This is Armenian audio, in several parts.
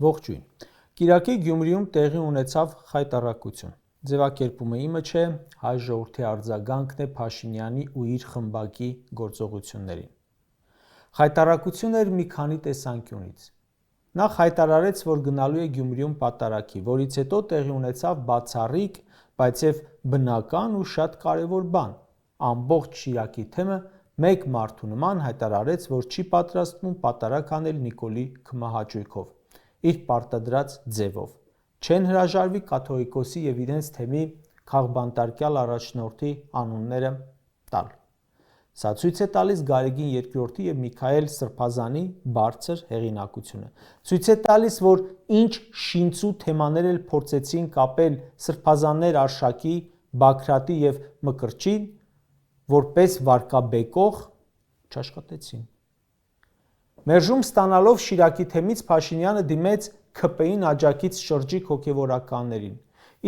Ողջույն։ Կիրակի Գյումրիում տեղի ունեցավ խայտառակություն։ Ձևակերպումը իմը չէ, հայ ժողովրդի արձագանքն է Փաշինյանի ու իր խմբակի գործողություններին։ Խայտառակություն էր մի քանի տեսանկյունից։ Նախ հայտարարեց, որ գնալու է Գյումրիում պատարագի, որից հետո տեղի ունեցավ բացառիկ, բայց եւ բնական ու շատ կարևոր բան։ Ամբողջ Շիրակի թեմը մեկ մարդու նման հայտարարեց, որ չի պատրաստվում պատարագ անել Նիկոլի քմահաճույքով, իր պարտադրած ձևով։ Չեն հրաժարվի կաթողիկոսի եւ իրենց թեմի քաղբանտարկյալ առաջնորդի անունները տալ։ Սա ցույց է տալիս Գարեգին II եւ Միքայել Սրբազանի բարձր հեղինակությունը։ Ցույց է տալիս, որ ինչ շինծու թեմաներ էլ փորձեցին կապել սրբազաններ Արշակի, Բագրատի եւ Մկրտչի, որպես վարկաբեկող չաշխատեցին։ Մերժում ստանալով Շիրակի թեմից Փաշինյանը դիմեց ՔՊ-ին աջակից շրջիկ հոգևորականներին։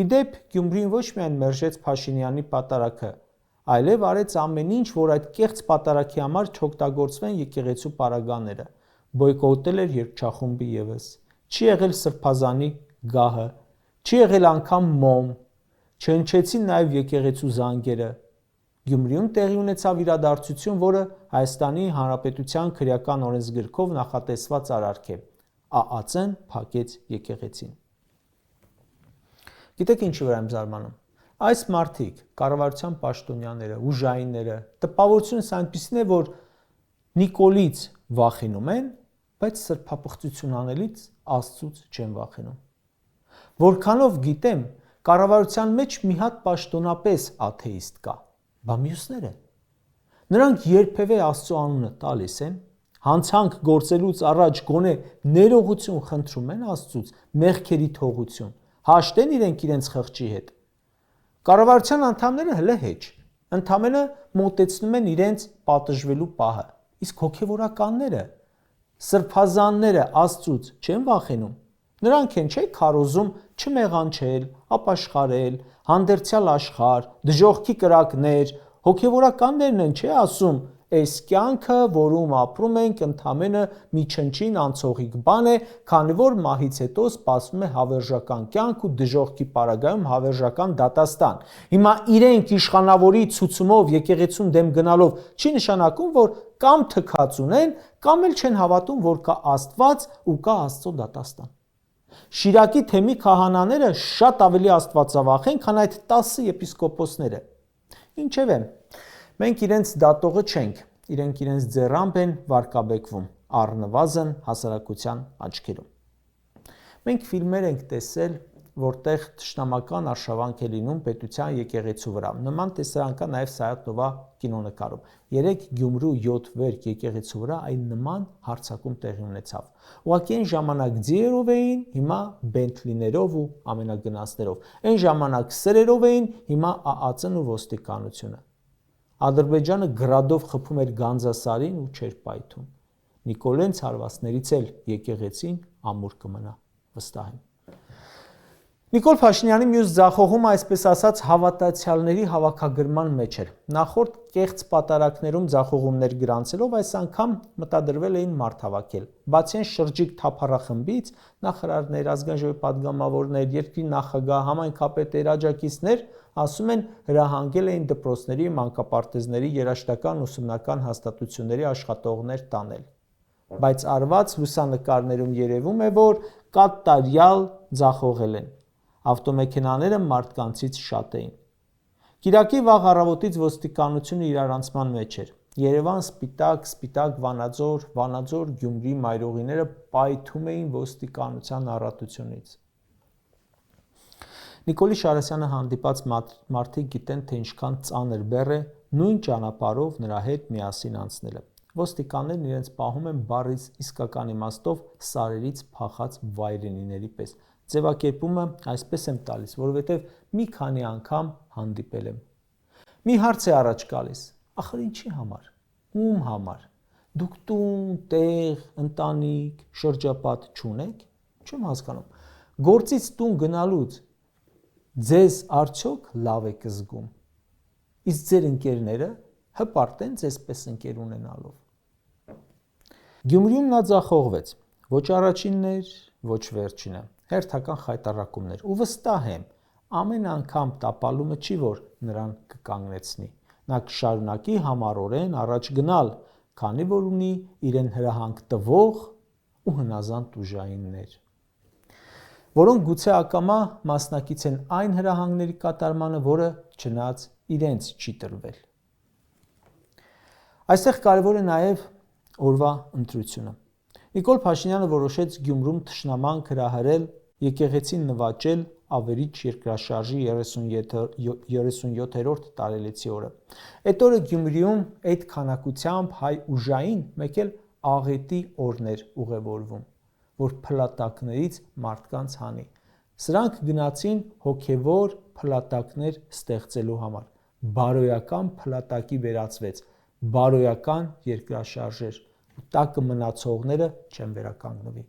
Իդեպ Գյումրին ոչ միայն մերժեց Փաշինյանի պատարագը, այլև արեց ամեն ինչ, որ այդ կեղծ պատարագի համար չօգտագործվեն եկեղեցու պարագաները, բոյկոտել էր երգչախումբի ևս, չի եղել Սրբազանի գահը, չի եղել անգամ մոմ, չհնչեցին նաև եկեղեցու զանգերը։ Գյումրիում տեղի ունեցավ իրադարձություն, որը Հայաստանի Հանրապետության քրեական օրենսգրքով նախատեսված արարք է։ ԱԱԾ-ն փակեց եկեղեցին։ Գիտեք ինչի վրա եմ զարմանում։ Այս մարդիկ, կառավարության պաշտոնյաները, ուժայինները, տպավորությունս այնպիսին է, որ Նիկոլից վախենում են, բայց սրբապղծություն անելից Աստծուց չեն վախենում։ Որքանով գիտեմ, կառավարության մեջ մի հատ պաշտոնապես աթեիստ կա, բա մյուսները։ Նրանք երբևէ Աստծո անունը տալիս են, հանցանք գործելուց առաջ գոնե ներողություն խնդրում են Աստծուց, մեղքերի թողություն, հաշտեն իրենց խղճի հետ։ Կառավարության անդամները հլը հեչ, ընդամենը մոտեցնում են իրենց պատժվելու պահը, իսկ հոգևորականները, սրբազանները Աստծուց չեն վախենում։ Նրանք են չէ քարոզում չմեղանչել, ապաշխարել, հանդերձյալ աշխարհ, դժոխքի կրակներ, հոգևորականներն են չէ ասում, այս կյանքը, որում ապրում ենք, ընդամենը մի չնչին անցողիկ բան է, քանի որ մահից հետո սպասվում է հավերժական կյանք ու դժոխքի պարագայում հավերժական դատաստան։ Հիմա իրենք իշխանավորի ցուցումով եկեղեցուն դեմ գնալով չի նշանակում, որ կամ թքած ունեն, կամ էլ չեն հավատում, որ կա Աստված ու կա Աստծո դատաստան։ Շիրակի թեմի քահանաները շատ ավելի աստվածավախ են, քան այդ 10 եպիսկոպոսները։ Ինչևէ, մենք իրենց դատողը չենք, իրենք իրենց ձեռամբ են վարկաբեկվում, առնվազն հասարակության աչքերում։ Մենք ֆիլմեր ենք տեսել, որտեղ թշնամական արշավանք է լինում պետության եկեղեցու վրա։ Նման տեսարան կա նաև Սայաթ-Նովա կինոնկարում։ Երեք Գյումրու 7 վերք եկեղեցու վրա այն նման հարձակում տեղի ունեցավ։ Ուղղակի այն ժամանակ ձիերով էին, հիմա բենթլիներով ու ամենագնացներով։ Այն ժամանակ սրերով էին, հիմա ԱԱԾ-ն ու ոստիկանությունը։ Ադրբեջանը գրադով խփում էր Գանձասարին ու չէր պայթում։ Նիկոլեն ցարվածներից էլ եկեղեցին ամուր կմնա, վստահ եմ։ Նիկոլ Փաշինյանի մյուս ձախողումը, այսպես ասած, հավատացյալների հավաքագրման մեջ էր։ Նախորդ կեղծ պատարակներում ձախողումներ գրանցելով այս անգամ մտադրվել էին մարդ հավաքել։ Բացի այն շրջիկ թափառախմբից, նախարարներ, ազգային ժողովի պատգամավորներ, երկրի նախագահ, համայնքապետեր, աջակիցներ, ասում են, հրահանգել էին դպրոցների, մանկապարտեզների, երաժշտական ուսումնական հաստատությունների աշխատողներ տանել։ Բայց արված լուսանկարներում երևում է, որ կատարյալ ձախողել են։ Ավտոմեքենաները մարդկանցից շատ էին։ Կիրակի վաղ առավոտից ոստիկանությունը իրարանցման մեջ էր։ Երևան սպիտակ, Վանաձոր, Գյումրի մայրուղիները պայթում էին ոստիկանության առատությունից։ Նիկոլի Շարասյանը հանդիպած մարդիկ գիտեն, թե ինչքան ծանր բեռ է նույն ճանապարհով նրա հետ միասին անցնելը։ Ոստիկաններն իրենց պահում են բառից իսկական իմաստով սարերից փախած վայրենիների պես։ Ձևակերպումը այսպես եմ տալիս, որովհետև մի քանի անգամ հանդիպել եմ։ Մի հարց է առաջ գալիս. ախր ինչի համար, ում համար, դուք տուն, տեղ, ընտանիք, շրջապատ չունեք, չեմ հասկանում, գործից տուն գնալուց ձեզ արդյոք լավ եք զգում, իսկ ձեր ընկերները հպարտ են ձեզպես ընկեր ունենալով։ Գյումրիում նա ձախողվեց, ոչ առաջինն էր, ոչ վերջինը։ Հերթական խայտառակումներ։ Ու վստահ եմ, ամեն անգամ տապալումը չի, որ նրան կկանգնեցնի։ Նա կշարունակի համառորեն առաջ գնալ, քանի որ ունի իրեն հրահանգ տվող ու հնազանդ ուժայիններ, որոնք գուցե ակամա մասնակից են այն հրահանգների կատարմանը, որը չնայած իրենց չի տրվել։ Այստեղ կարևոր է նաև օրվա ընտրությունը։ Նիկոլ Փաշինյանը որոշեց Գյումրում թշնամանք հրահրել, եկեղեցին նվաճել ավերիչ երկրաշարժի 37-րդ տարելիցի օրը։ Այդ օրը Գյումրիում այդ քանակությամբ հայ ուժային մեկ էլ աղետի օրներ ուղևորվում, որ փլատակներից մարդկանց հանի։ Սրանք գնացին հոգևոր փլատակներ ստեղծելու համար։ Բարոյական փլատակի վերածվեց, բարոյական երկրաշարժեր, ու տակը մնացողները չեն վերականգնվի։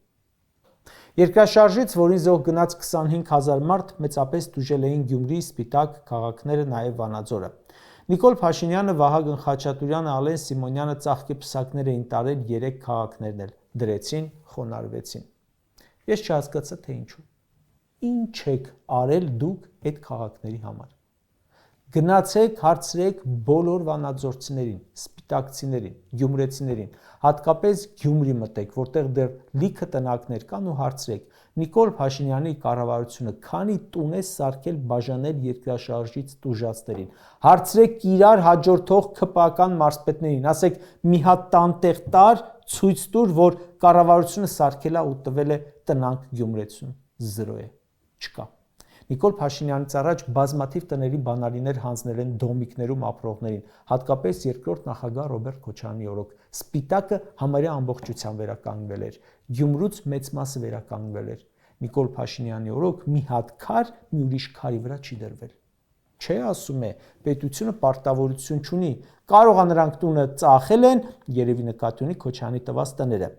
Երկրաշարժից, որին զոհ գնաց 25,000 մարդ, մեծապես տուժել էին Գյումրի, Սպիտակ քաղաքները, նաև Վանաձորը։ Նիկոլ Փաշինյանը, Վահագն Խաչատուրյանը, Ալեն Սիմոնյանը ծաղկեպսակներ էին տարել 3 քաղաքներն էլ, դրեցին, խոնարհվեցին։ Ես չհասկացա, թե ինչու։ Ինչ եք արել դուք այդ քաղաքների համար։ Գնացեք, հարցրեք բոլոր վանաձորցիներին, սպիտակցիներին, գյումրեցիներին, հատկապես Գյումրի մտեք, որտեղ դեռ լիքը տնակներ կան ու հարցրեք. Նիկոլ Փաշինյանի կառավարությունը քանի տուն է սարքել բաժանել երկրաշարժից տուժածներին։ Հարցրեք իրար հաջորդող ԿՊԱ-ական մարզպետներին, ասեք մի հատ տանտեղ տար, ցույց տուր, որ կառավարությունը սարքել է ու տվել է տնանք գյումրեցուն։ 0 է, չկա։ Նիկոլ Փաշինյանից առաջ բազմաթիվ տների բանալիներ հանձնել են դոմիկներում ապրողներին, հատկապես երկրորդ նախագահ Ռոբերտ Քոչարյանի օրոք։ Սպիտակը համարյա ամբողջությամբ վերականգնվել էր, Գյումրուց մեծ մասը վերականգնվել էր։ Նիկոլ Փաշինյանի օրոք մի հատ քար մի ուրիշ քարի վրա չի դրվել։ Չէ, ասում է, պետությունը պարտավորություն չունի, կարող է նրանք տունը ծախել են, երևի նկատի ունի Քոչարյանի տված տները,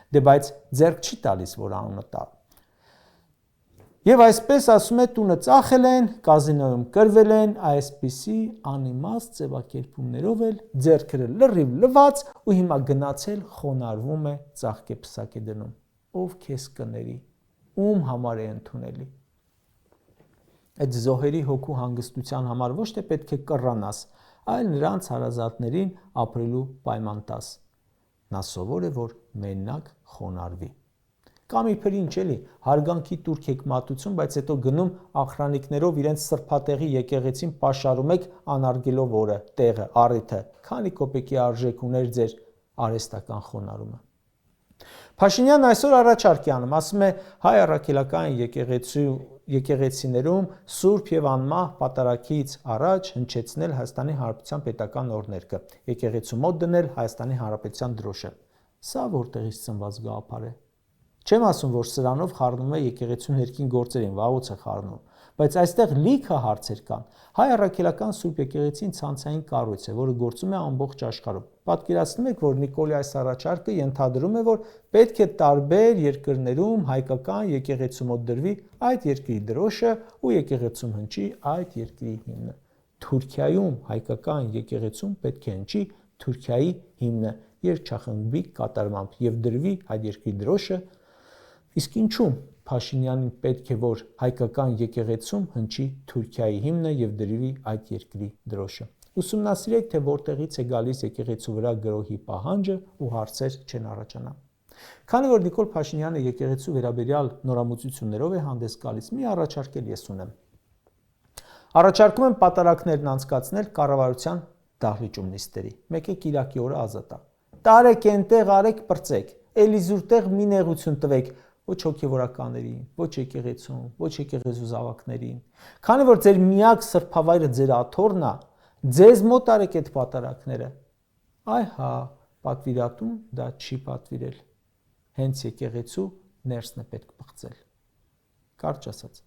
դե բայց ձեռք չի տալիս, որ անունը տա։ Եվ այսպես ասում է, տունը ծախել են, կազինոյում կրվել են, այսպիսի անիմաստ ձևակերպումներով էլ ձեռքերը լրիվ լված ու հիմա գնացել խոնարհվում է, ծաղկեպսակ է դնում։ Ով քեզ կների, ում համար է ընդունելի։ Այդ զոհերի հոգու հանգստության համար ոչ թե պետք է կռանաս, այլ նրանց հարազատներին ապրելու պայման տաս։ Նա սովոր է, որ մենակ խոնարհվի։ Կամ իբր ինչ էլի, հարգանքի տուրք եք մատուցում, բայց հետո գնում ախրանիկներով իրենց սրբատեղի եկեղեցին պաշարում եք անարգելով օրը, տեղը, առիթը, քանի կոպեկի արժեք ուներ ձեր արհեստական խոնարհումը։ Փաշինյանն այսօր առաջարկ է անում, ասում է հայ առաքելական եկեղեցիներում սուրբ եւ անմահ պատարագից առաջ հնչեցնել Հայաստանի Հանրապետության պետական օրհներգը, եկեղեցու մոտ դնել Հայաստանի Հանրապետության դրոշը։ Սա որտեղից ծնված գաղափար է։ Չեմ ասում, որ սրանով խառնում է եկեղեցու ներքին գործերին, վաղուց է խառնում, բայց այստեղ լիքը հարցեր կան։ Հայ առաքելական Սուրբ եկեղեցին ցանցային կառույց է, որը գործում է ամբողջ աշխարհում։ Պատկերացնում եք, որ Նիկոլի այս առաջարկը ենթադրում է, որ պետք է տարբեր երկրներում հայկական եկեղեցու մոտ դրվի այդ երկրի դրոշը ու եկեղեցում հնչի այդ երկրի հիմնը։ Թուրքիայում հայկական եկեղեցում պետք է հնչի Թուրքիայի հիմնը երգչախմբի կատարմամբ եւ դրվի այդ երկրի դրոշը։ Իսկ ինչու Փաշինյանին պետք է որ հայկական եկեղեցում հնչի Թուրքիայի հիմնը եւ դրվի այդ երկրի դրոշը։ Ուսումնասիրեք, թե որտեղից է գալիս եկեղեցու վրա գրոհի պահանջը ու հարցեր չեն առաջանա։ Քանի որ Նիկոլ Փաշինյանը եկեղեցու վերաբերյալ նորամուծություններով է հանդես գալիս, մի առաջարկել ես ունեմ։ Առաջարկում եմ պատարագներն անցկացնել կառավարության դահլիճում նիստերի։ Մեկ է Կիրակի օրը ազատ է։ Տարեք այնտեղ արեք պրծեք, Էլիզուր տեղ մի նեղություն տվեք, ոչ հոգևորականներին, ոչ եկեղեցուն, ոչ եկեղեցու զավակներին։ Քանի որ ձեր միակ սրբավայրը ձեր աթոռն է, ձեզ մոտ արեք այդ պատարագները։ Այ հա, պատվիրատուն դա չի պատվիրել։ Հենց եկեղեցու ներսն է պետք բղծել։ Կարճ ասած։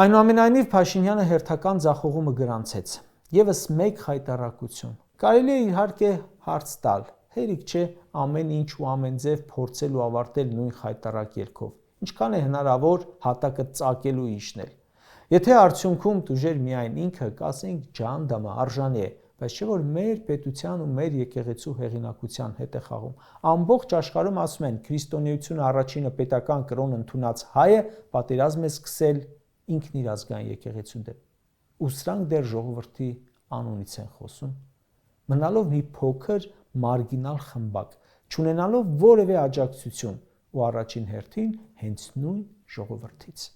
Այնուամենայնիվ Փաշինյանը հերթական ձախողումը գրանցեց։ Եվս մեկ խայտառակություն։ Կարելի է իհարկե հարց տալ, հերիք չէ ամեն ինչ ու ամեն ձև փորձել ու ավարտել նույն խայտառակ ելքով։ Ինչքան է հնարավոր հատակը ծակել ու իշնել։ Եթե արդյունքում տուժեր միայն ինքը, կասենք ջանդամը արժանի է, բայց չէ որ մեր պետության ու մեր եկեղեցու հեղինակության հետ է խաղում։ Ամբողջ աշխարհում ասում են քրիստոնեությունը առաջինը պետական կրոն ընդունած հայը պատերազմ է սկսել ինքն իր ազգային եկեղեցու դեմ։ Ու սրանք դեռ ժողովրդի անունից են խոսում, մնալով մի փոքր մարգինալ խմբակ, չունենալով որևէ աջակցություն ու առաջին հերթին հենց նույն ժողովրդից։